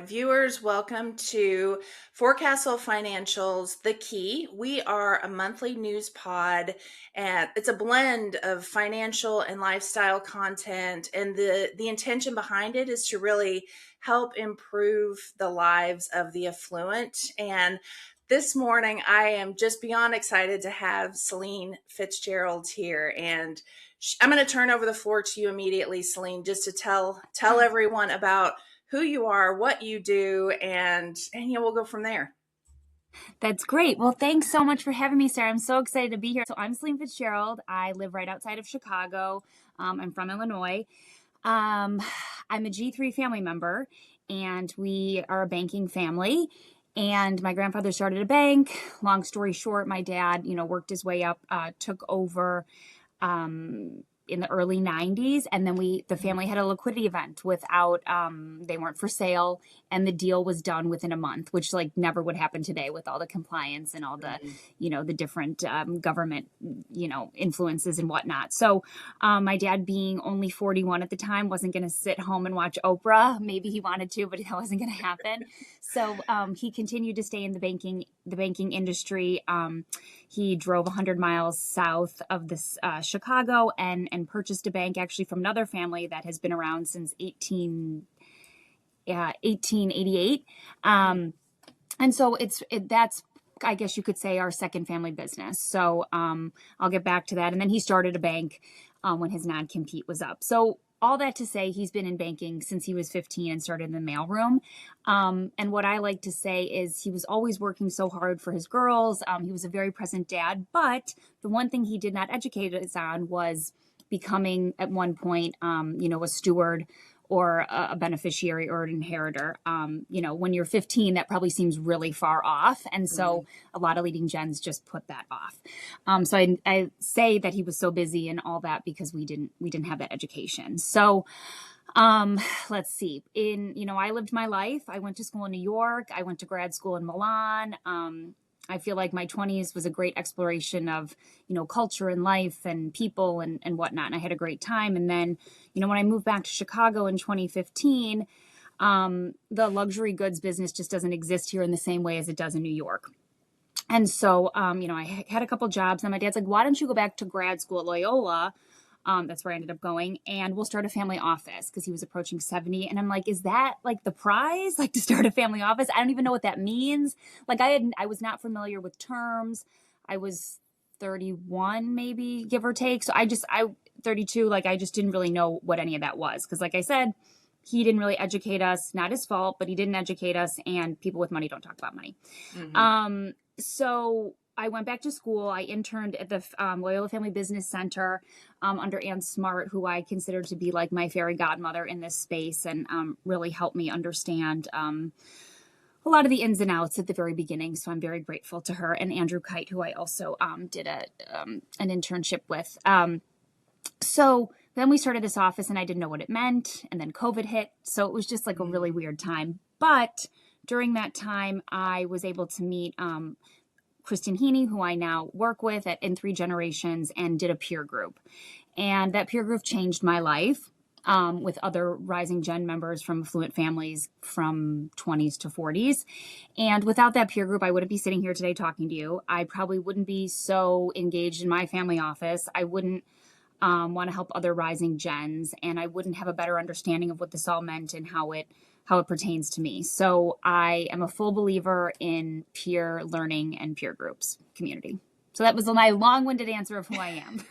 viewers. Welcome to Forecastle Financials, The Key. We are a monthly news pod, and it's a blend of financial and lifestyle content. And the intention behind it is to really help improve the lives of the affluent. And this morning, I am just beyond excited to have Celine Fitzgerald here. And I'm going to turn over the floor to you immediately, Celine, just to tell everyone about who you are, what you do, and we'll go from there. That's great. Well, thanks so much for having me, Sarah. I'm so excited to be here. So I'm Celine Fitzgerald. I live right outside of Chicago. I'm from Illinois. I'm a G3 family member, and we are a banking family. And my grandfather started a bank. Long story short, my dad, worked his way up, took over in the early 90s. And then the family had a liquidity event without, they weren't for sale. And the deal was done within a month, which never would happen today with all the compliance and all the, the different government, influences and whatnot. So my dad, being only 41 at the time, wasn't going to sit home and watch Oprah. Maybe he wanted to, but that wasn't going to happen. So he continued to stay in the banking industry. He drove 100 miles south of this Chicago and purchased a bank actually from another family that has been around since 1888. And so that's, I guess you could say, our second family business. So I'll get back to that. And then he started a bank when his non-compete was up. So all that to say, he's been in banking since he was 15 and started in the mailroom. And what I like to say is he was always working so hard for his girls. He was a very present dad. But the one thing he did not educate us on was becoming, at one point, a steward or a beneficiary or an inheritor. When you're 15, that probably seems really far off. And so a lot of leading gens just put that off. So I say that he was so busy and all that because we didn't have that education. So let's see. I lived my life. I went to school in New York. I went to grad school in Milan. I feel like my 20s was a great exploration of, culture and life and people and whatnot. And I had a great time. And then, when I moved back to Chicago in 2015, the luxury goods business just doesn't exist here in the same way as it does in New York. And so, I had a couple jobs, and my dad's like, why don't you go back to grad school at Loyola? That's where I ended up going, and we'll start a family office, because he was approaching 70. And I'm like, is that the prize, to start a family office? I don't even know what that means. I was not familiar with terms. I was 31, maybe, give or take. So I 32, I just didn't really know what any of that was. Because like I said, he didn't really educate us, not his fault, but he didn't educate us, and people with money don't talk about money. So I went back to school. I interned at the Loyola Family Business Center under Ann Smart, who I consider to be my fairy godmother in this space, and really helped me understand a lot of the ins and outs at the very beginning. So I'm very grateful to her, and Andrew Kite, who I also did an internship with. So then we started this office, and I didn't know what it meant. And then COVID hit. So it was just a really weird time. But during that time, I was able to meet Kristen Heaney, who I now work with in 3 Generations, and did a peer group. And that peer group changed my life with other RisingGen members from affluent families from 20s to 40s. And without that peer group, I wouldn't be sitting here today talking to you. I probably wouldn't be so engaged in my family office. I wouldn't want to help other RisingGens, and I wouldn't have a better understanding of what this all meant and how it pertains to me. So I am a full believer in peer learning and peer groups community. So that was my long-winded answer of who I am.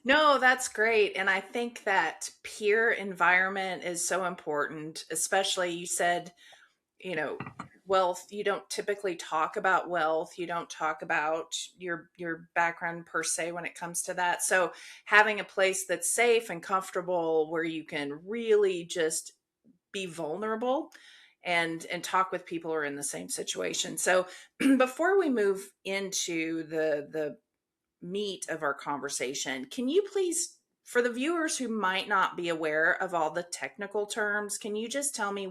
No, that's great. And I think that peer environment is so important, especially, you said, wealth. You don't typically talk about wealth. You don't talk about your background per se when it comes to that. So having a place that's safe and comfortable where you can really just be vulnerable and talk with people who are in the same situation. So before we move into the meat of our conversation, can you please, for the viewers who might not be aware of all the technical terms, can you just tell me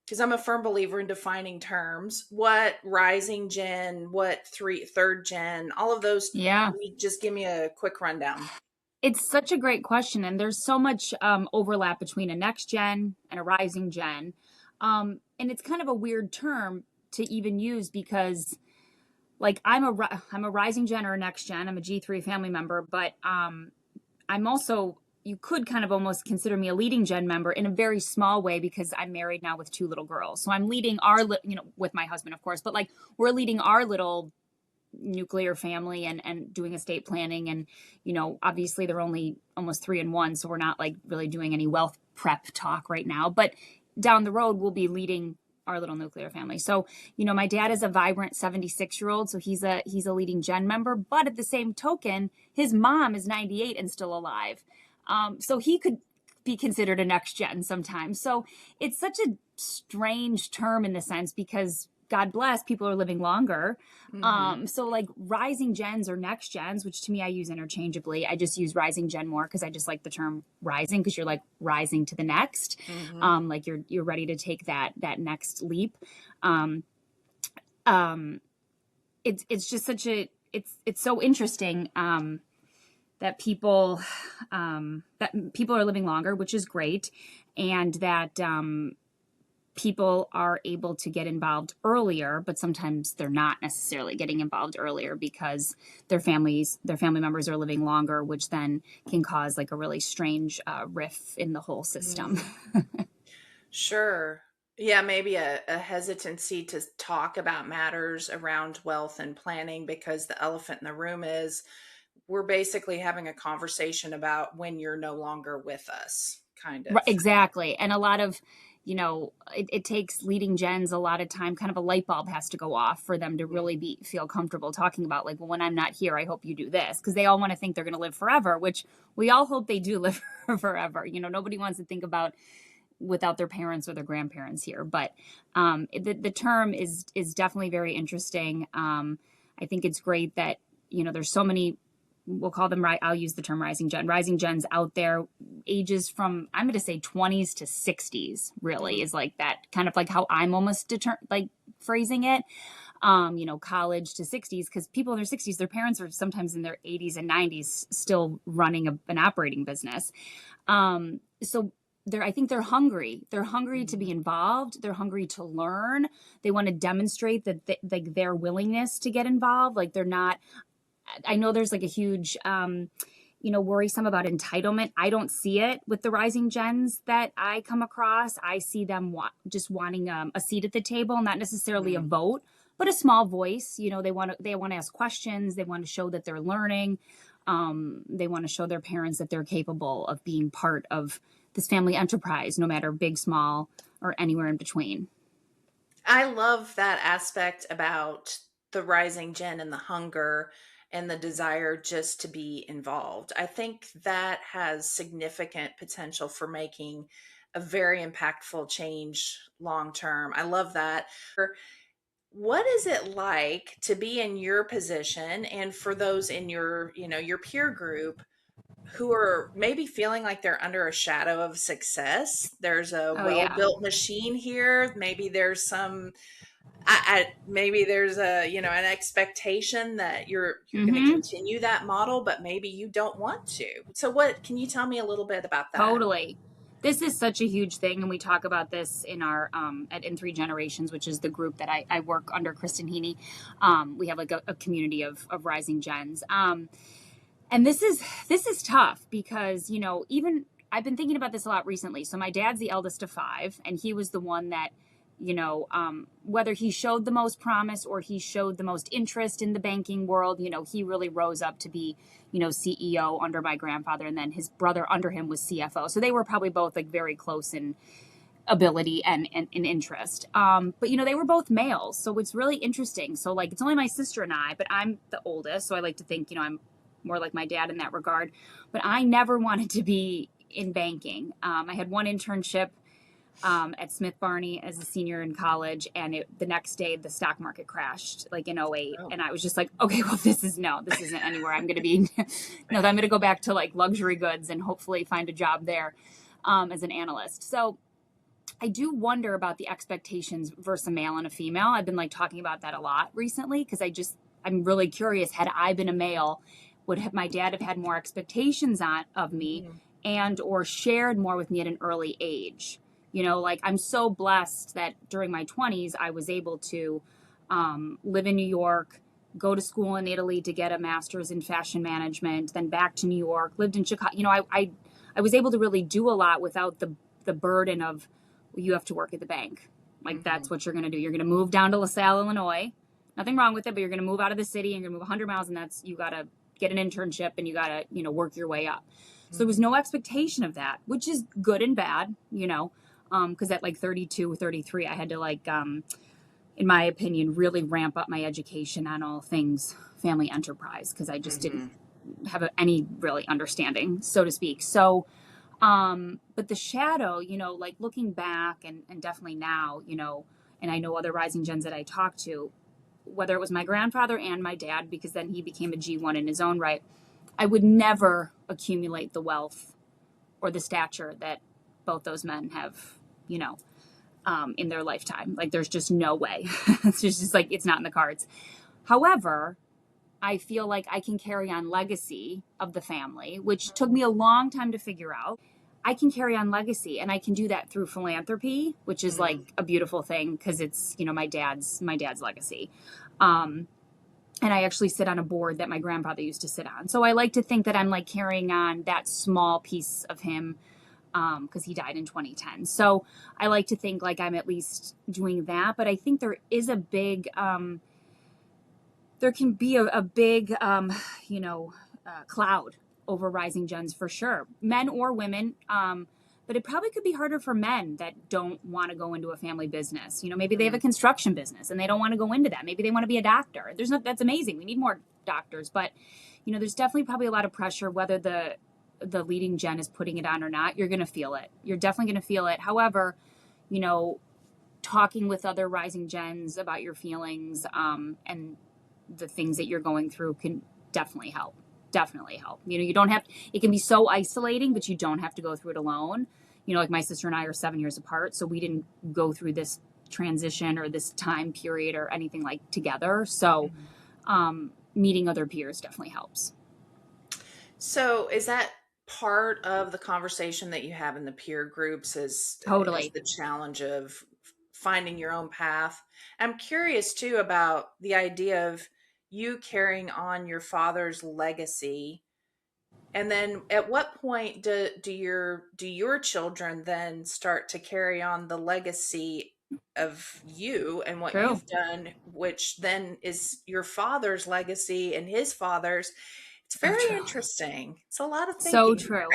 because I'm a firm believer in defining terms, what RisingGen, what third gen, all of those. Yeah. Just give me a quick rundown. It's such a great question. And there's so much overlap between a next gen and a RisingGen. And it's kind of a weird term to even use because like I'm a rising gen or a next gen. I'm a G3 family member, but I'm also, you could kind of almost consider me a leading gen member in a very small way because I'm married now with two little girls. So I'm leading our, with my husband, of course, but like we're leading our little nuclear family and doing estate planning. And, obviously they're only almost 3 and 1. So we're not like really doing any wealth prep talk right now, but down the road, we'll be leading our little nuclear family. So, my dad is a vibrant 76-year-old. So he's a leading gen member, but at the same token, his mom is 98 and still alive. So he could be considered a next gen sometimes. So it's such a strange term in the sense because God bless, people are living longer. So like rising gens or next gens, which to me I use interchangeably. I just use rising gen more because I just like the term rising because you're like rising to the next. Like you're ready to take that next leap. It's just such a it's so interesting that people are living longer, which is great, and that people are able to get involved earlier, but sometimes they're not necessarily getting involved earlier because their family members are living longer, which then can cause like a really strange riff in the whole system. Sure. Yeah, maybe a hesitancy to talk about matters around wealth and planning because the elephant in the room is we're basically having a conversation about when you're no longer with us, kind of. Exactly. And a lot of, it takes leading gens a lot of time, kind of a light bulb has to go off for them to really feel comfortable talking about like, well, when I'm not here, I hope you do this. Because they all want to think they're going to live forever, which we all hope they do live forever. Nobody wants to think about without their parents or their grandparents here. But the term is definitely very interesting. I think it's great that, there's so many, we'll call them, I'll use the term rising gens out there, ages from, I'm going to say 20s to 60s really is like that kind of like how I'm almost phrasing it. College to 60s, because people in their 60s, their parents are sometimes in their 80s and 90s still running an operating business. So I think they're hungry. They're hungry to be involved. They're hungry to learn. They want to demonstrate that their willingness to get involved. Like they're not, I know there's like a huge, worrisome about entitlement. I don't see it with the rising gens that I come across. I see them just wanting a seat at the table, not necessarily a vote, but a small voice. They want to ask questions. They want to show that they're learning. They want to show their parents that they're capable of being part of this family enterprise, no matter big, small, or anywhere in between. I love that aspect about the rising gen and the hunger and the desire just to be involved. I think that has significant potential for making a very impactful change long term. I love that. What is it like to be in your position and for those in your peer group who are maybe feeling like they're under a shadow of success? There's a well-built machine here. Maybe there's some maybe there's an expectation that you're going to continue that model, but maybe you don't want to. So what can you tell me a little bit about that? Totally. This is such a huge thing, and we talk about this in our at In 3 Generations, which is the group that I work under, Kristen Heaney. We have like a community of rising gens, and this is tough because even I've been thinking about this a lot recently. So my dad's the eldest of 5, and he was the one that whether he showed the most promise or he showed the most interest in the banking world, he really rose up to be, CEO under my grandfather. And then his brother under him was CFO. So they were probably both like very close in ability and interest. But, they were both males. So it's really interesting. So like, it's only my sister and I, but I'm the oldest. So I like to think, I'm more like my dad in that regard, but I never wanted to be in banking. I had one internship at Smith Barney as a senior in college. And the next day the stock market crashed like in '08. And I was just like, okay, well, this isn't anywhere I'm going to be. I'm going to go back to like luxury goods and hopefully find a job there as an analyst. So I do wonder about the expectations versus a male and a female. I've been like talking about that a lot recently because I'm really curious. Had I been a male, would my dad have had more expectations of me and or shared more with me at an early age? Like I'm so blessed that during my 20s, I was able to live in New York, go to school in Italy to get a master's in fashion management, then back to New York, lived in Chicago. I was able to really do a lot without the burden of, well, you have to work at the bank. Like Mm-hmm. that's what you're going to do. You're going to move down to LaSalle, Illinois. Nothing wrong with it, but you're going to move out of the city and you're going to move 100 miles, and you got to get an internship and you got to, work your way up. So there was no expectation of that, which is good and bad, because at like 32, 33, I had to in my opinion, really ramp up my education on all things family enterprise because I just didn't Mm-hmm. have any really understanding, so to speak. So, but the shadow, like looking back and definitely now, and I know other rising gens that I talk to, whether it was my grandfather and my dad, because then he became a G1 in his own right, I would never accumulate the wealth or the stature that both those men have, in their lifetime. Like there's just no way. It's just like, it's not in the cards. However, I feel like I can carry on legacy of the family, which took me a long time to figure out. I can carry on legacy, and I can do that through philanthropy, which is Mm-hmm. like a beautiful thing because it's, my dad's legacy. And I actually sit on a board that my grandfather used to sit on. So I like to think that I'm like carrying on that small piece of him because he died in 2010. So I like to think like I'm at least doing that. But I think there is a big, there can be a big, cloud over rising gens for sure, men or women. But it probably could be harder for men that don't want to go into a family business. Maybe they have a construction business and they don't want to go into that. Maybe they want to be a doctor. That's amazing. We need more doctors, but there's definitely probably a lot of pressure, whether the leading gen is putting it on or not. You're going to feel it. You're definitely going to feel it. However, talking with other rising gens about your feelings, and the things that you're going through can definitely help. Definitely help. You don't have, it can be so isolating, but you don't have to go through it alone. Like my sister and I are 7 years apart, so we didn't go through this transition or this time period or anything like together. So, Mm-hmm. meeting other peers definitely helps. So is that part of the conversation that you have in the peer groups is Totally. the challenge of finding your own path? I'm curious too about the idea of you carrying on your father's legacy. And then at what point do your children then start to carry on the legacy of you and what True. you've done, which then is your father's legacy and his father's? It's So very true. interesting. It's a lot of So thinking. true.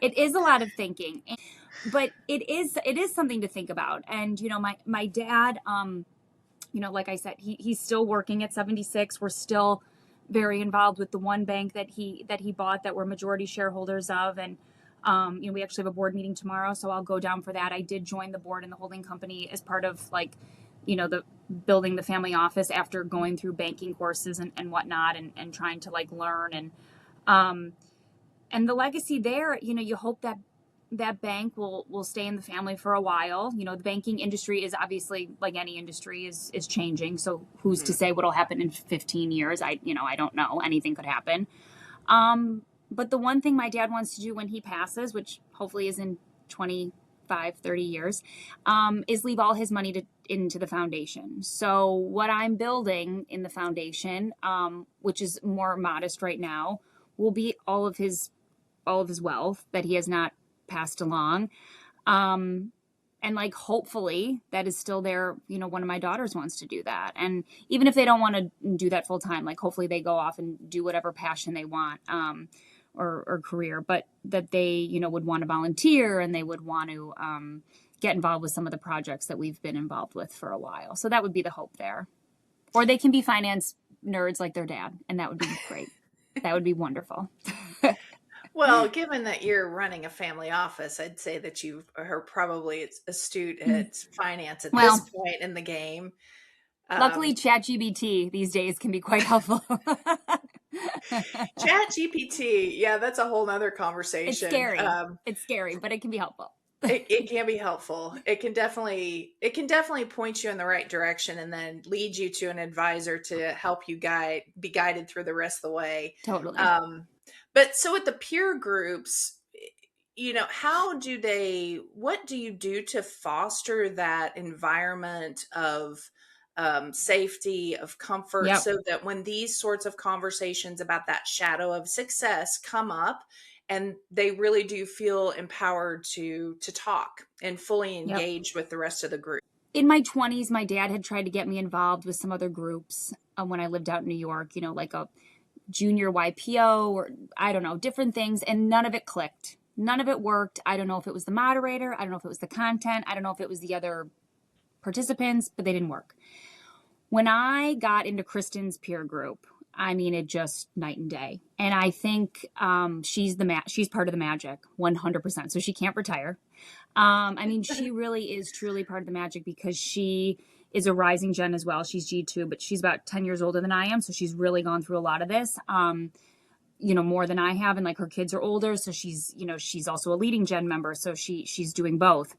It is a lot of thinking, but it is something to think about. And my dad, like I said, he's still working at 76. We're still very involved with the one bank that he bought that we're majority shareholders of. And we actually have a board meeting tomorrow, so I'll go down for that. I did join the board and the holding company as part of the building the family office after going through banking courses and whatnot, and trying to learn. Um, and the legacy there, you hope that bank will stay in the family for a while. The banking industry is obviously, like any industry, is changing. So who's to Mhm. say what'll happen in 15 years? I don't know. Anything could happen. But the one thing my dad wants to do when he passes, which hopefully is in 25, 30 years, is leave all his money into the foundation. So what I'm building in the foundation, which is more modest right now, will be all of his wealth that he has not passed along. Um, and hopefully that is still there. One of my daughters wants to do that. And even if they don't want to do that full time, hopefully they go off and do whatever passion they want, or career, but that they, would want to volunteer and they would want to, get involved with some of the projects that we've been involved with for a while. So that would be the hope there. Or they can be finance nerds like their dad, and that would be great. That would be wonderful. Well, given that you're running a family office, I'd say that you are probably astute at finance at this Well, point in the game. Um, luckily, ChatGPT these days can be quite helpful. Chat GPT, yeah, that's a whole nother It's conversation. scary. It's scary, but it can be helpful. It can be helpful. It can definitely point you in the right direction and then lead you to an advisor to help you be guided through the rest of the way. Totally. Um, but so with the peer groups, what do you do to foster that environment of safety, of comfort, Yep. so that when these sorts of conversations about that shadow of success come up, and they really do feel empowered to talk and fully Yep. engaged with the rest of the group? In my 20s, my dad had tried to get me involved with some other groups when I lived out in New York, like a junior YPO or I don't know, different things. And none of it clicked. None of it worked. I don't know if it was the moderator. I don't know if it was the content. I don't know if it was the other participants, but they didn't work. When I got into Kristen's peer group, I mean, it just night and day. And I think she's part of the magic, 100%. So she can't retire. I mean, she really is truly part of the magic because she is a RisingGen as well. She's G2, but she's about 10 years older than I am. So she's really gone through a lot of this, more than I have. And like her kids are older. So she's also a leading gen member. So she's doing both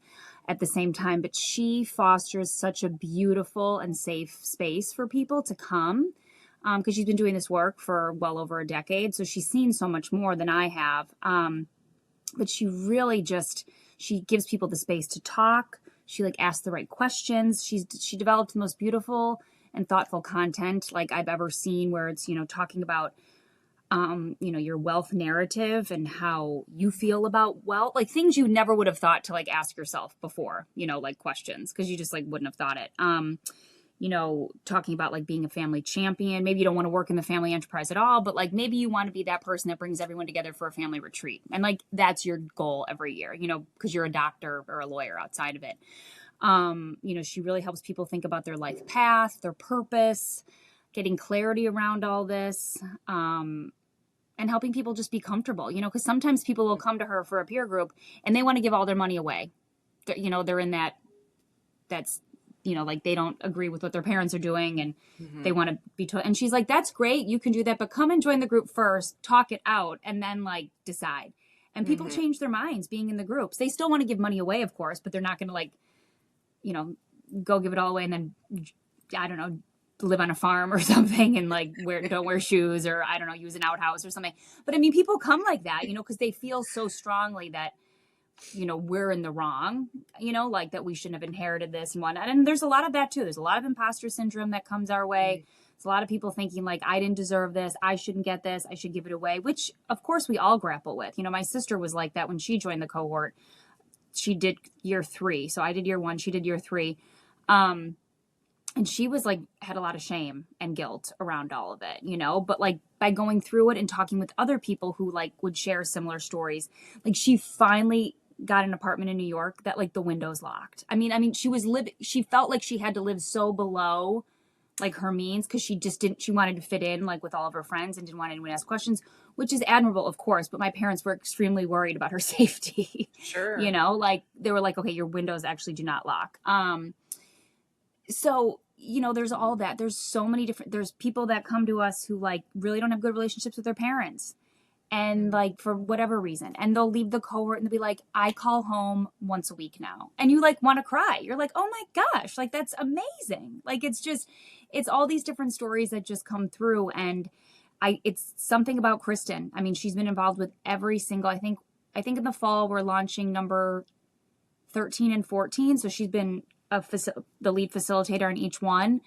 at the same time. But she fosters such a beautiful and safe space for people to come because she's been doing this work for well over a decade. So she's seen so much more than I have. But she really she gives people the space to talk. She like asks the right questions. She developed the most beautiful and thoughtful content like I've ever seen, where it's, talking about, your wealth narrative and how you feel about wealth, like things you never would have thought to like ask yourself before, like questions, because you just like wouldn't have thought it. Talking about like being a family champion. Maybe you don't want to work in the family enterprise at all, but like maybe you want to be that person that brings everyone together for a family retreat. And like that's your goal every year, because you're a doctor or a lawyer outside of it. She really helps people think about their life path, their purpose, getting clarity around all this, and helping people just be comfortable, because sometimes people will come to her for a peer group and they want to give all their money away. They're in that's like they don't agree with what their parents are doing and they want to be told. And she's like, that's great. You can do that, but come and join the group first, talk it out, and then like decide. And people change their minds being in the groups. They still want to give money away, of course, but they're not going to like, go give it all away and then, I don't know, live on a farm or something and like don't wear shoes or I don't know, use an outhouse or something. But I mean, people come like that, because they feel so strongly that, we're in the wrong, like that we shouldn't have inherited this and whatnot. And there's a lot of that too. There's a lot of imposter syndrome that comes our way. There's a lot of people thinking like, I didn't deserve this. I shouldn't get this. I should give it away, which of course we all grapple with. My sister was like that when she joined the cohort. She did year 3. So I did year 1. She did year 3. And she was like, had a lot of shame and guilt around all of it, but like by going through it and talking with other people who like would share similar stories, like she finally got an apartment in New York that like the windows locked. I mean, she felt like she had to live so below like her means because she wanted to fit in like with all of her friends and didn't want anyone to ask questions, which is admirable, of course. But my parents were extremely worried about her safety. Sure. Like they were like, okay, your windows actually do not lock. So, there's all that. There's so many there's people that come to us who like really don't have good relationships with their parents. And like for whatever reason, and they'll leave the cohort and they'll be like, I call home once a week now. And you like want to cry. You're like, oh my gosh, like that's amazing. Like it's all these different stories that just come through. And it's something about Kristen. I mean, she's been involved with every single, I think in the fall, we're launching number 13 and 14. So she's been the lead facilitator in each one.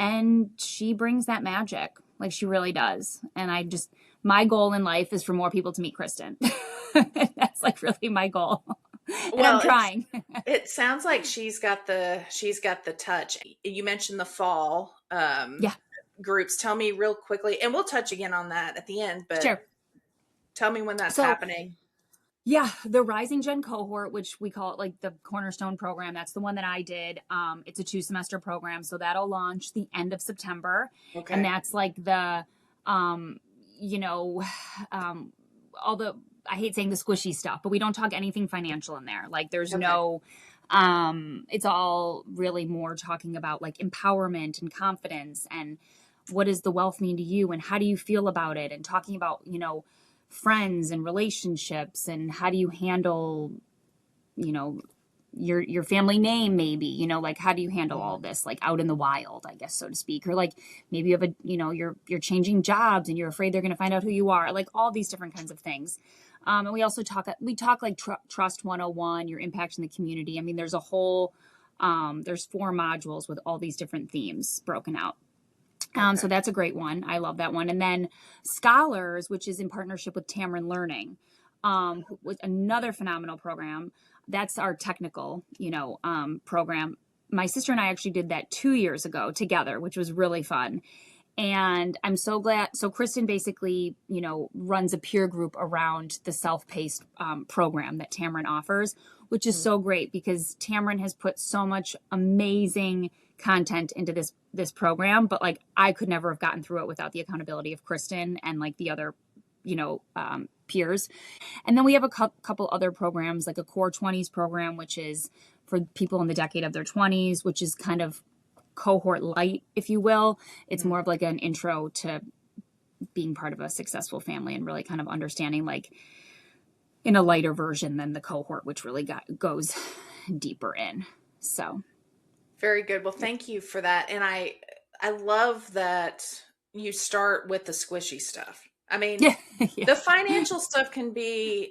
And she brings that magic. Like she really does. And my goal in life is for more people to meet Kristen. That's like really my goal. And Well, I'm trying. it sounds like she's got the touch. You mentioned the fall Yeah. groups. Tell me real quickly, and we'll touch again on that at the end, but Sure. tell me when that's happening. Yeah, the RisingGen cohort, which we call it like the Cornerstone program, that's the one that I did. It's a 2-semester program, so that'll launch the end of September. Okay. And that's like the, all the, I hate saying the squishy stuff, but we don't talk anything financial in there. Like there's no, it's all really more talking about like empowerment and confidence and what does the wealth mean to you and how do you feel about it, and talking about, friends and relationships and how do you handle, your family name, maybe, like how do you handle all this, like out in the wild, I guess, so to speak, or like maybe you have you're changing jobs and you're afraid they're going to find out who you are, like all these different kinds of things. And we talk like Trust 101, your impact in the community. I mean, there's a whole, there's 4 modules with all these different themes broken out. Okay. So that's a great one. I love that one. And then Scholars, which is in partnership with Tamron Learning, with another phenomenal program. That's our technical, program. My sister and I actually did that 2 years ago together, which was really fun. And I'm so glad. So Kristen basically, runs a peer group around the self-paced program that Tamron offers, which is so great because Tamron has put so much amazing content into this program. But like, I could never have gotten through it without the accountability of Kristen and like the other, peers. And then we have a couple other programs, like a Core 20s program, which is for people in the decade of their 20s, which is kind of cohort light, if you will. It's more of like an intro to being part of a successful family and really kind of understanding like in a lighter version than the cohort, which really goes deeper in. So very good. Well, thank you for that. And I love that you start with the squishy stuff. I mean, yeah. the financial stuff can be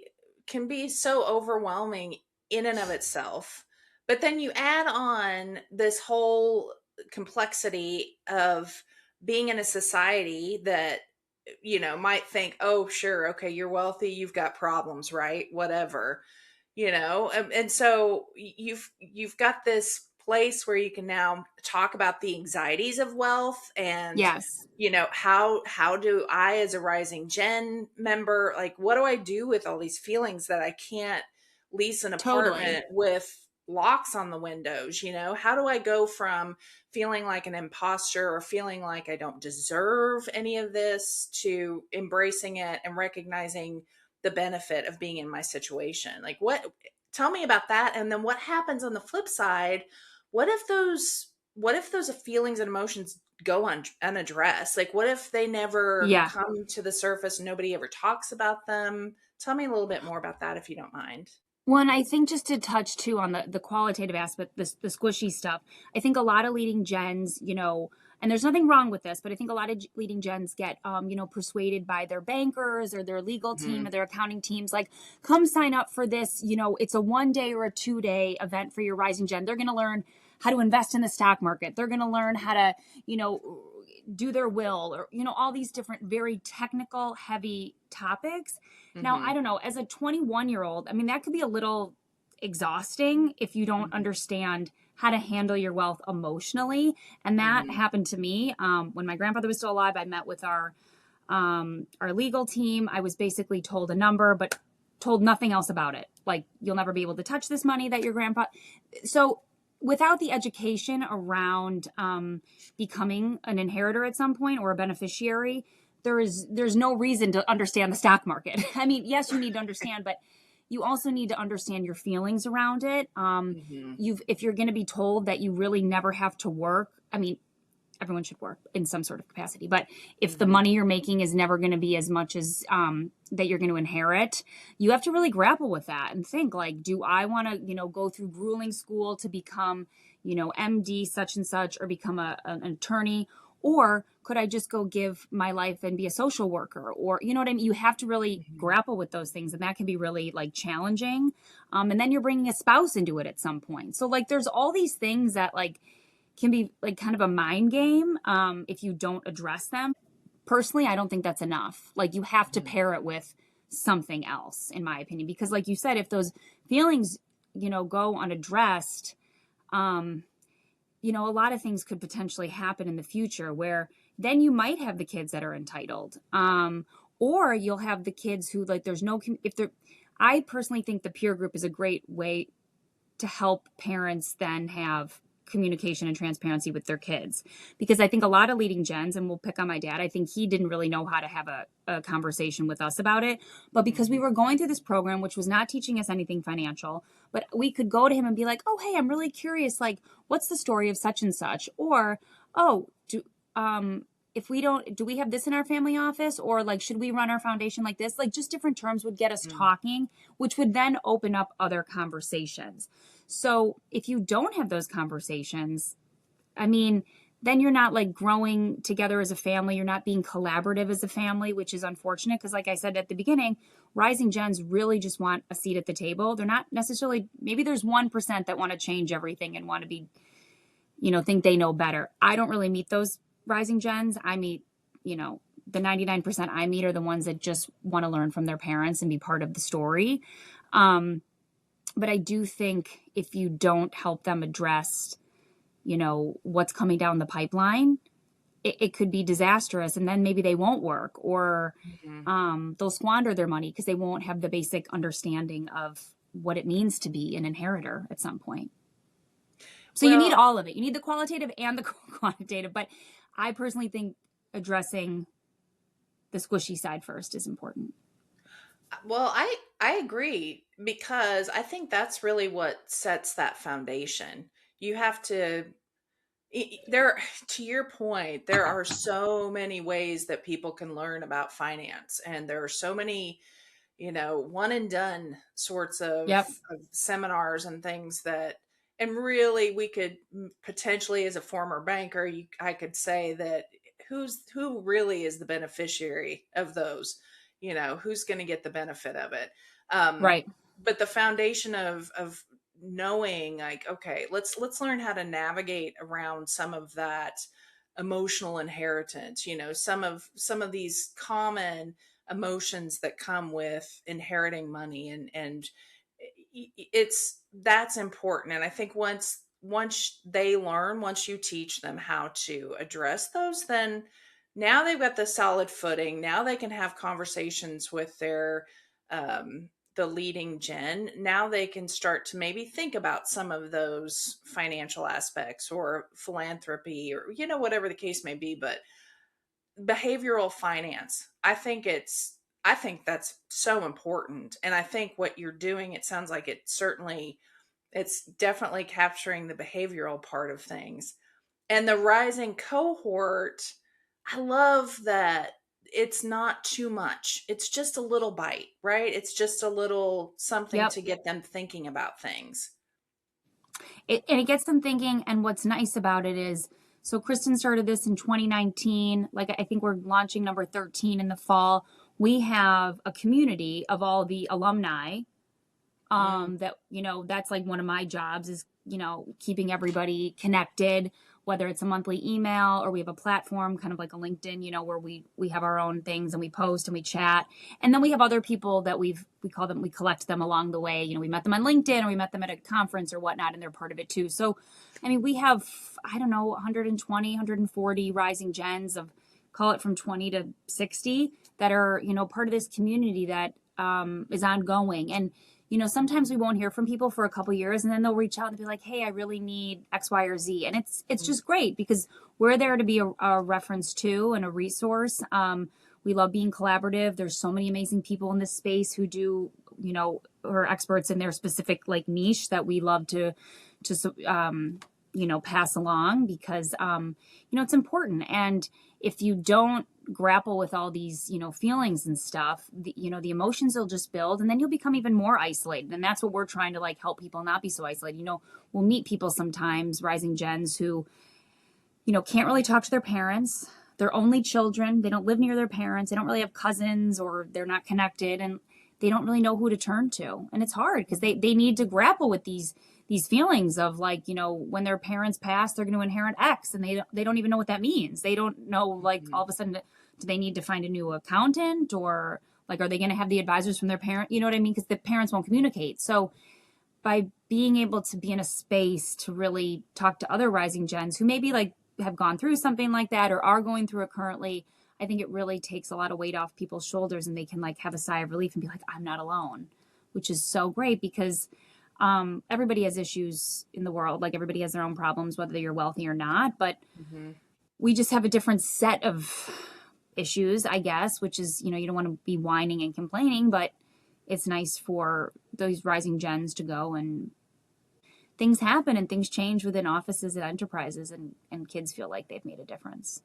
so overwhelming in and of itself. But then you add on this whole complexity of being in a society that, might think, oh, sure, okay, you're wealthy, you've got problems, right? Whatever, and so you've got this place where you can now talk about the anxieties of wealth and Yes. How do I, as a RisingGen member, like, what do I do with all these feelings that I can't lease an apartment with locks on the windows? How do I go from feeling like an imposter or feeling like I don't deserve any of this to embracing it and recognizing the benefit of being in my situation? Like, tell me about that. And then what happens on the flip side? What if those feelings and emotions go unaddressed? Like, what if they never come to the surface and nobody ever talks about them? Tell me a little bit more about that, if you don't mind. Well, and I think just to touch too on the qualitative aspect, the squishy stuff, I think a lot of leading gens, and there's nothing wrong with this, but I think a lot of leading gens get, persuaded by their bankers or their legal team or their accounting teams, like, come sign up for this, it's a 1 day or a 2 day event for your RisingGen. They're going to learn how to invest in the stock market. They're going to learn how to, do their will or, all these different, very technical, heavy topics. Now, I don't know, as a 21-year-old, I mean, that could be a little exhausting if you don't understand how to handle your wealth emotionally. And that happened to me. When my grandfather was still alive, I met with our legal team. I was basically told a number, but told nothing else about it. Like, you'll never be able to touch this money that your grandpa. So without the education around becoming an inheritor at some point or a beneficiary, there's no reason to understand the stock market. I mean, yes, you need to understand, but you also need to understand your feelings around it. If you're going to be told that you really never have to work, I mean, everyone should work in some sort of capacity, but if the money you're making is never going to be as much as that you're going to inherit, you have to really grapple with that and think, like, do I want to, go through grueling school to become, MD such and such, or become an attorney, or could I just go give my life and be a social worker? Or, you know what I mean? You have to really grapple with those things, and that can be really like challenging. And then you're bringing a spouse into it at some point. So like, there's all these things that like can be like kind of a mind game if you don't address them. Personally, I don't think that's enough. Like, you have to pair it with something else, in my opinion, because like you said, if those feelings, go unaddressed, a lot of things could potentially happen in the future where then you might have the kids that are entitled. Or you'll have the kids who, like, I personally think the peer group is a great way to help parents then have communication and transparency with their kids. Because I think a lot of leading gens, and we'll pick on my dad, I think he didn't really know how to have a conversation with us about it. But because we were going through this program, which was not teaching us anything financial, but we could go to him and be like, oh, hey, I'm really curious, like, what's the story of such and such? Or, oh, do we have this in our family office? Or like, should we run our foundation like this? Like, just different terms would get us talking, which would then open up other conversations. So if you don't have those conversations, I mean, then you're not like growing together as a family. You're not being collaborative as a family, which is unfortunate because, like I said at the beginning, rising gens really just want a seat at the table. They're not necessarily, maybe there's 1% that want to change everything and want to be, think they know better. I don't really meet those rising gens. I meet, the 99% I meet are the ones that just want to learn from their parents and be part of the story. But I do think if you don't help them address what's coming down the pipeline, it could be disastrous. And then maybe they won't work, or they'll squander their money because they won't have the basic understanding of what it means to be an inheritor at some point. So you need Well, all of it. You need the qualitative and the quantitative. But I personally think addressing the squishy side first is important. well, I agree, because I think that's really what sets that foundation. You have to there to your point, there are so many ways that people can learn about finance, and there are so many, one and done sorts Yep. of seminars and things that, and really we could potentially, as a former banker, I could say that who really is the beneficiary of those, who's going to get the benefit of it. um Right. but the foundation of knowing, like, okay, let's learn how to navigate around some of that emotional inheritance, some of these common emotions that come with inheriting money, and that's important. And I think once you teach them how to address those, then now they've got the solid footing. Now they can have conversations with their the leading gen. Now they can start to maybe think about some of those financial aspects or philanthropy, or whatever the case may be. But behavioral finance, I think that's so important. And I think what you're doing, it sounds like it's definitely capturing the behavioral part of things. And the rising cohort, I love that it's not too much. It's just a little bite, right? It's just a little something Yep. to get them thinking about things. And it gets them thinking. And what's nice about it is, so Kristen started this in 2019. Like, I think we're launching number 13 in the fall. We have a community of all the alumni, Mm, that, that's like one of my jobs is, keeping everybody connected, whether it's a monthly email or we have a platform kind of like a LinkedIn, where we have our own things and we post and we chat. And then we have other people that we collect them along the way. We met them on LinkedIn, or we met them at a conference or whatnot, and they're part of it too. So, I mean, we have, I don't know, 120, 140 rising gens of, call it from 20 to 60, that are, part of this community that is ongoing. And sometimes we won't hear from people for a couple years, and then they'll reach out and be like, hey, I really need X, Y, or Z. And it's mm, just great because we're there to be a reference to and a resource. We love being collaborative. There's so many amazing people in this space who do, who are experts in their specific like niche that we love to pass along because, it's important. And if you don't grapple with all these, feelings and stuff, the emotions will just build, and then you'll become even more isolated. And that's what we're trying to like help people not be so isolated. We'll meet people sometimes, rising gens, who, can't really talk to their parents. They're only children. They don't live near their parents. They don't really have cousins, or they're not connected, and they don't really know who to turn to. And it's hard because they need to grapple with these feelings of like, when their parents pass, they're going to inherit X, and they don't even know what that means. They don't know, like, all of a sudden, do they need to find a new accountant, or like, are they going to have the advisors from their parent? You know what I mean? Because the parents won't communicate. So by being able to be in a space to really talk to other rising gens who maybe like have gone through something like that or are going through it currently, I think it really takes a lot of weight off people's shoulders, and they can like have a sigh of relief and be like, I'm not alone, which is so great because everybody has issues in the world. Like, everybody has their own problems, whether you're wealthy or not, but mhm. we just have a different set of issues, I guess, which is, you don't want to be whining and complaining, but it's nice for those rising gens to go, and things happen and things change within offices and enterprises, and kids feel like they've made a difference.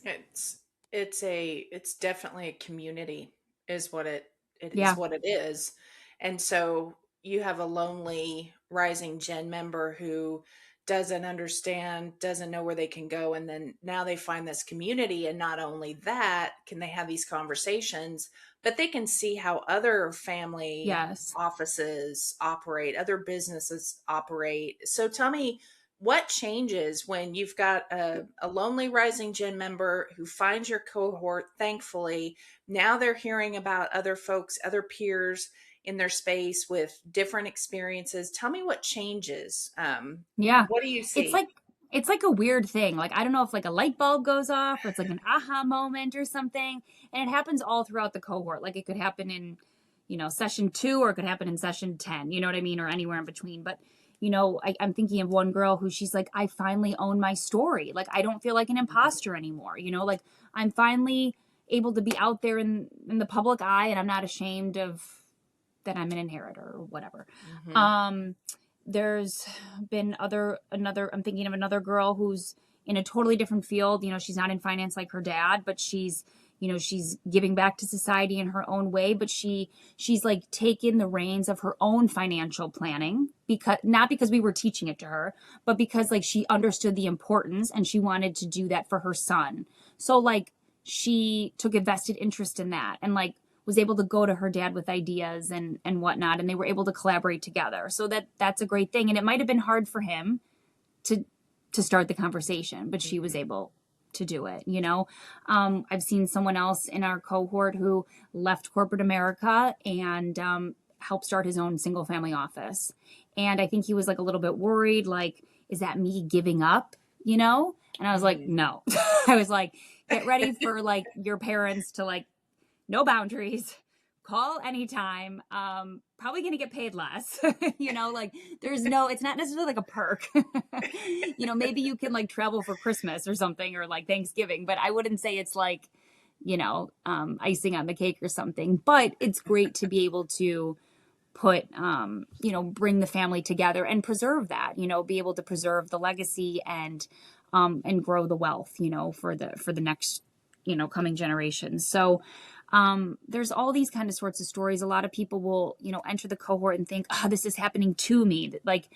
It's it's definitely a community, is what it is Yeah. what it is. And so you have a lonely rising gen member who doesn't understand, doesn't know where they can go. And then now they find this community. And not only that, can they have these conversations, but they can see how other family Yes. offices operate, other businesses operate. So tell me, what changes when you've got a lonely Rising Gen member who finds your cohort, thankfully, now they're hearing about other folks, other peers in their space with different experiences. Tell me what changes. Yeah. What do you It's see? like it's like a weird thing. Like I don't know if like a light bulb goes off or it's like an aha moment or something. And it happens all throughout the cohort. Like it could happen in, session 2 or it could happen in session 10. You know what I mean? Or anywhere in between. But I'm thinking of one girl who she's like, I finally own my story. Like I don't feel like an imposter anymore. Like I'm finally able to be out there in the public eye and I'm not ashamed of that I'm an inheritor or whatever. Mm-hmm. There's been I'm thinking of another girl who's in a totally different field. She's not in finance like her dad, but she's giving back to society in her own way, but she's like taken the reins of her own financial planning, because not because we were teaching it to her, but because like she understood the importance and she wanted to do that for her son. So like she took a vested interest in that and like was able to go to her dad with ideas and whatnot, and they were able to collaborate together. So that's a great thing. And it might have been hard for him to start the conversation, but she was able to do it. I've seen someone else in our cohort who left corporate America and helped start his own single family office. And I think he was like a little bit worried, like, is that me giving up? And I was like, no. I was like, get ready for like your parents to like, no boundaries, call anytime. Probably going to get paid less, like it's not necessarily like a perk, maybe you can like travel for Christmas or something, or like Thanksgiving, but I wouldn't say it's like, icing on the cake or something, but it's great to be able to put, bring the family together and preserve that, be able to preserve the legacy and grow the wealth, for the next, coming generations. So, there's all these kind of sorts of stories. A lot of people will, enter the cohort and think, oh, this is happening to me. Like,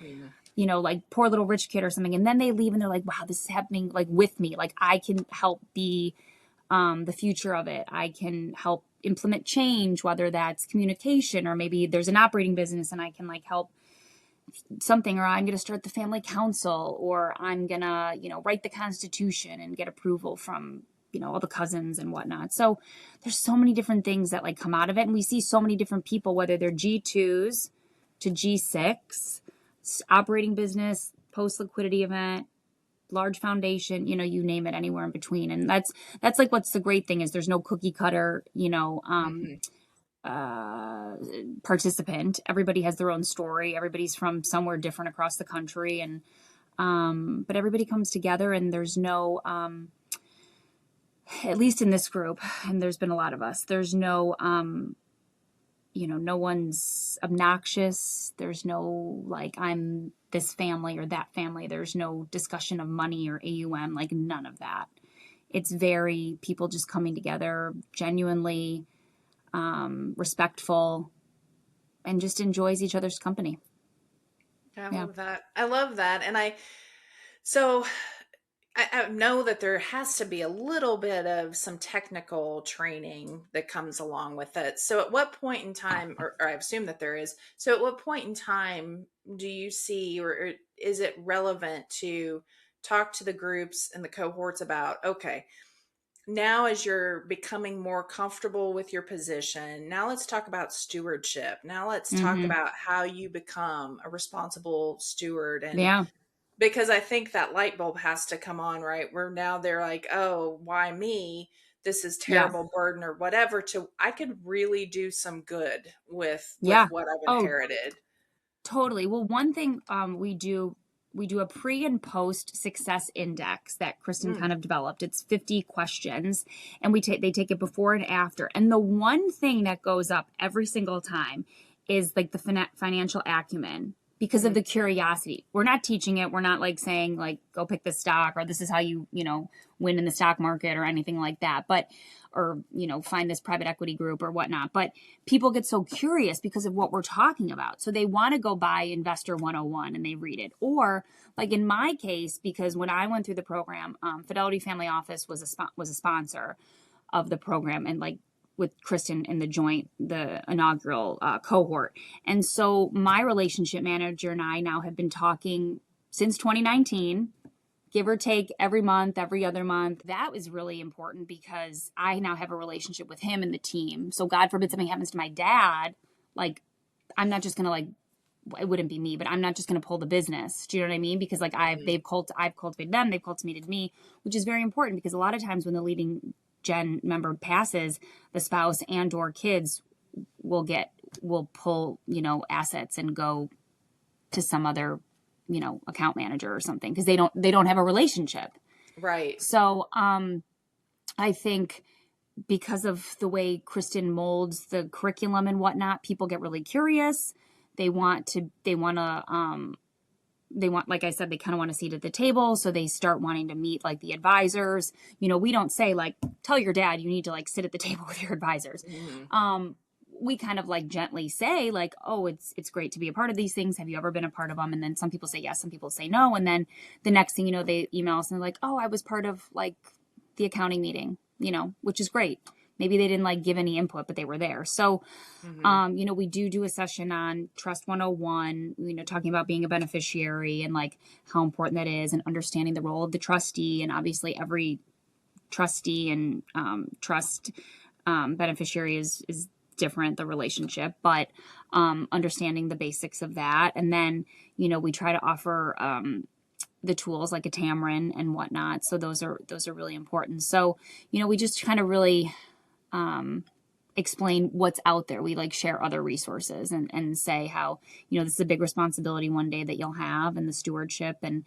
like poor little rich kid or something. And then they leave and they're like, wow, this is happening like with me. Like I can help be, the future of it. I can help implement change, whether that's communication or maybe there's an operating business and I can like help something, or I'm going to start the family council, or I'm going to, write the Constitution and get approval from, all the cousins and whatnot. So there's so many different things that like come out of it. And we see so many different people, whether they're G2s to G6, operating business, post liquidity event, large foundation, you name it, anywhere in between. And that's like, what's the great thing is there's no cookie cutter, participant. Everybody has their own story. Everybody's from somewhere different across the country. And, but everybody comes together and there's no, at least in this group, and there's been a lot of us, there's no, no one's obnoxious. There's no, like, I'm this family or that family. There's no discussion of money or AUM, like none of that. It's very people just coming together, genuinely respectful, and just enjoys each other's company. I love that. I love that. And so I know that there has to be a little bit of some technical training that comes along with it. So at what point in time, or I assume that there is, so at what point in time do you see, or is it relevant to talk to the groups and the cohorts about, okay, now as you're becoming more comfortable with your position, now let's talk about stewardship. Now let's talk about how you become a responsible steward. And because I think that light bulb has to come on, right? Where now they're like, oh, why me? This is terrible burden or whatever. I could really do some good with what I've inherited. Totally. Well, one thing we do a pre and post success index that Kristen kind of developed. It's 50 questions, and they take it before and after. And the one thing that goes up every single time is like the financial acumen. because of the curiosity. We're not teaching it. We're not like saying like, go pick this stock, or this is how you, win in the stock market or anything like that. But, or, find this private equity group or whatnot. But people get so curious because of what we're talking about. So they want to go buy Investor 101 and they read it. Or like in my case, because when I went through the program, Fidelity Family Office was a sponsor of the program, and like with Kristen in the inaugural cohort. And so my relationship manager and I now have been talking since 2019, give or take every month, every other month. That was really important because I now have a relationship with him and the team. So God forbid something happens to my dad, like I'm not just going to like, it wouldn't be me, but I'm not just going to pull the business. Do you know what I mean? Because like I've cultivated them, they've cultivated me, which is very important because a lot of times when the leading Gen member passes, the spouse and or kids will pull, assets and go to some other, account manager or something because they don't have a relationship. Right. So I think because of the way Kristen molds the curriculum and whatnot, people get really curious. They want, like I said, they kind of want a seat at the table. So they start wanting to meet like the advisors. We don't say like, tell your dad you need to like sit at the table with your advisors. We kind of like gently say like, oh, it's great to be a part of these things. Have you ever been a part of them? And then some people say yes, some people say no. And then the next thing they email us and they're like, oh, I was part of like the accounting meeting, which is great. Maybe they didn't like give any input, but they were there. So, we do a session on Trust 101, talking about being a beneficiary and like how important that is and understanding the role of the trustee. And obviously every trustee and trust beneficiary is different, the relationship, but understanding the basics of that. And then, we try to offer the tools like a Tamron and whatnot. So those are really important. So, we just kind of really explain what's out there. We like share other resources and say how, this is a big responsibility one day that you'll have, and the stewardship and,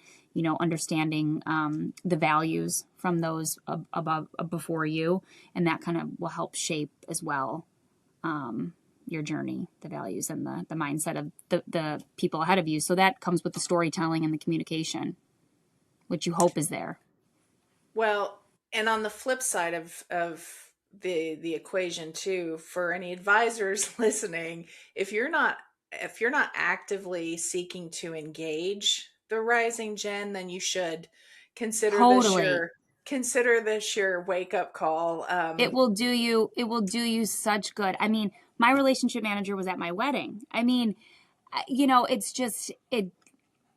understanding the values from those before you. And that kind of will help shape as well your journey, the values and the mindset of the people ahead of you. So that comes with the storytelling and the communication, which you hope is there. Well, and on the flip side of the equation too, for any advisors listening, if you're not actively seeking to engage the rising gen, then you should consider this your wake up call. It will do you such good. I mean, my relationship manager was at my wedding. I mean, it's just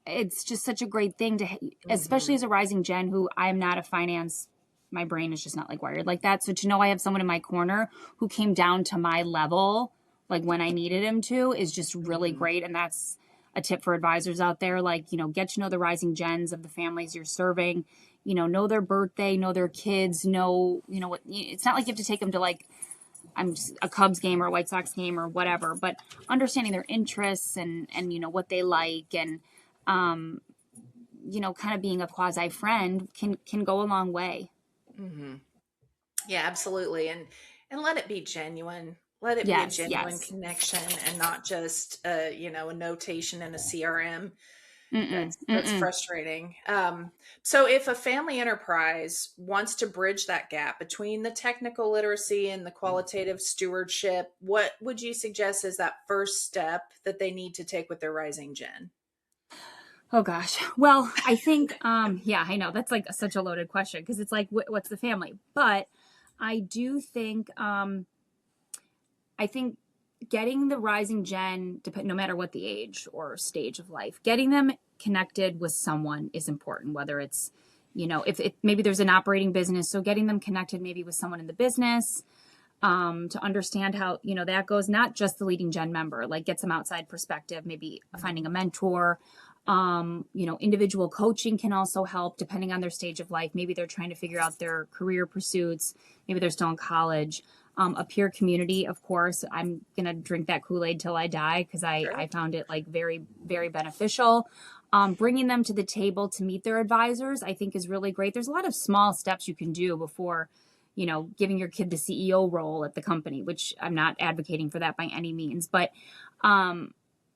such a great thing to, especially as a rising gen who I'm not a finance, my brain is just not like wired like that. So to I have someone in my corner who came down to my level, like when I needed him to, is just really great. And that's a tip for advisors out there. Like, get to know the rising gens of the families you're serving, know their birthday, know their kids, know what, it's not like you have to take them to like, a Cubs game or a White Sox game or whatever, but understanding their interests and what they like and, kind of being a quasi friend can go a long way. Yeah, absolutely. And let it be genuine. Let it be a genuine connection and not just, a notation in a CRM. That's frustrating. So if a family enterprise wants to bridge that gap between the technical literacy and the qualitative stewardship, what would you suggest is that first step that they need to take with their rising gen? Oh gosh. Well, I think, yeah, I know that's like such a loaded question because it's like, what's the family? But I do think, getting the rising gen, no matter what the age or stage of life, getting them connected with someone is important, whether it's, if maybe there's an operating business. So getting them connected maybe with someone in the business, to understand how, that goes, not just the leading gen member, like get some outside perspective, maybe finding a mentor. Individual coaching can also help depending on their stage of life. Maybe they're trying to figure out their career pursuits. Maybe they're still in college. A peer community, of course, I'm going to drink that Kool-Aid till I die because I found it like very, very beneficial. Bringing them to the table to meet their advisors, I think is really great. There's a lot of small steps you can do before, giving your kid the CEO role at the company, which I'm not advocating for that by any means. But,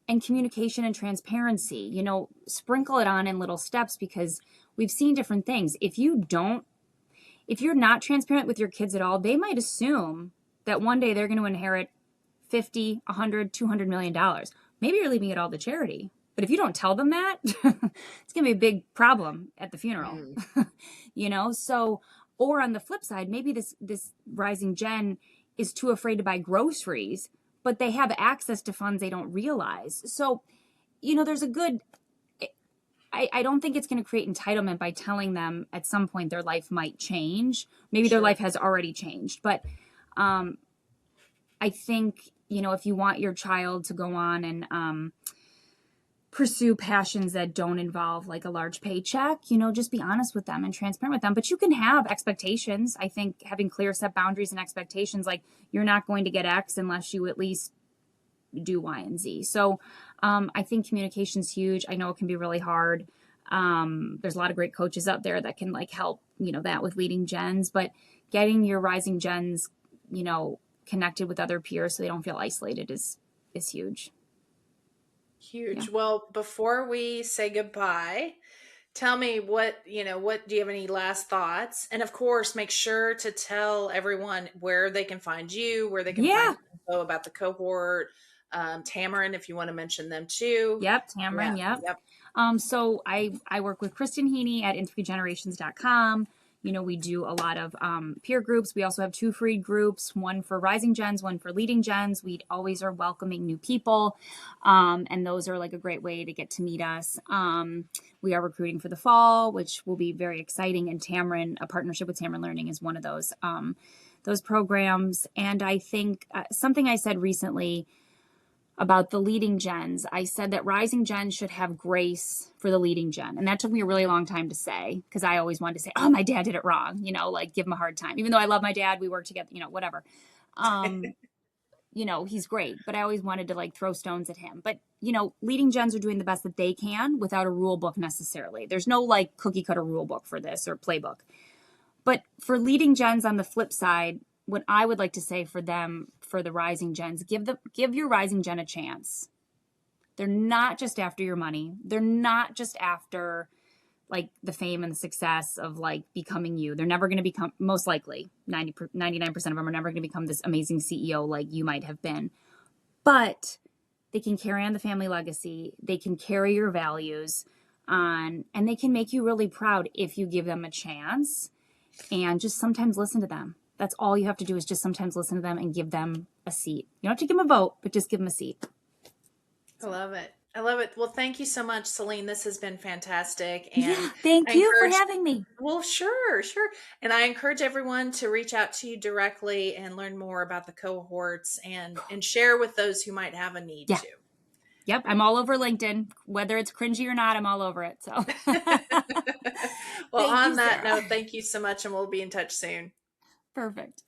and communication and transparency. You know, sprinkle it on in little steps, because we've seen different things. If you're not transparent with your kids at all, they might assume that one day they're going to inherit 50, 100, 200 million dollars. Maybe you're leaving it all to charity. But if you don't tell them that, it's going to be a big problem at the funeral. You know, so, or on the flip side, maybe this rising gen is too afraid to buy groceries, but they have access to funds they don't realize. So, you know, there's a good, I don't think it's going to create entitlement by telling them at some point their life might change. Maybe their life has already changed. But I think, you know, if you want your child to go on and pursue passions that don't involve like a large paycheck, you know, just be honest with them and transparent with them. But you can have expectations. I think having clear set boundaries and expectations, like you're not going to get X unless you at least do Y and Z. So I think communication's huge. I know it can be really hard. There's a lot of great coaches out there that can like help, you know, that with leading gens, but getting your rising gens, you know, connected with other peers so they don't feel isolated is huge. Huge. Yeah. Well, before we say goodbye, tell me what do you have any last thoughts? And of course, make sure to tell everyone where they can find you, where they can find info about the cohort. Tamarin, if you want to mention them too. Yep. Tamarin. Yep. So I work with Kristen Heaney at in3generations.com. You know, we do a lot of peer groups. We also have 2 free groups, one for rising gens, one for leading gens. We always are welcoming new people. And those are like a great way to get to meet us. We are recruiting for the fall, which will be very exciting. And Tamarin, a partnership with Tamarin Learning is one of those programs. And I think something I said recently about the leading gens, I said that rising gens should have grace for the leading gen. And that took me a really long time to say, because I always wanted to say, oh, my dad did it wrong, you know, like give him a hard time. Even though I love my dad, we work together, you know, whatever. You know, he's great, but I always wanted to like throw stones at him. But, you know, leading gens are doing the best that they can without a rule book necessarily. There's no like cookie cutter rule book for this or playbook. But for leading gens on the flip side, what I would like to say for them, for the rising gens, give your rising gen a chance. They're not just after your money. They're not just after like the fame and the success of like becoming you. They're never going to become, most likely 99% of them are never going to become this amazing CEO like you might have been. But they can carry on the family legacy. They can carry your values on, and they can make you really proud if you give them a chance and just sometimes listen to them. That's all you have to do is just sometimes listen to them and give them a seat. You don't have to give them a vote, but just give them a seat. I love it. I love it. Well, thank you so much, Celine. This has been fantastic. And yeah, thank you for having me. Well, sure. And I encourage everyone to reach out to you directly and learn more about the cohorts and share with those who might have a need to. Yep, I'm all over LinkedIn. Whether it's cringy or not, I'm all over it. So, well, on that note, thank you so much, and we'll be in touch soon. Perfect.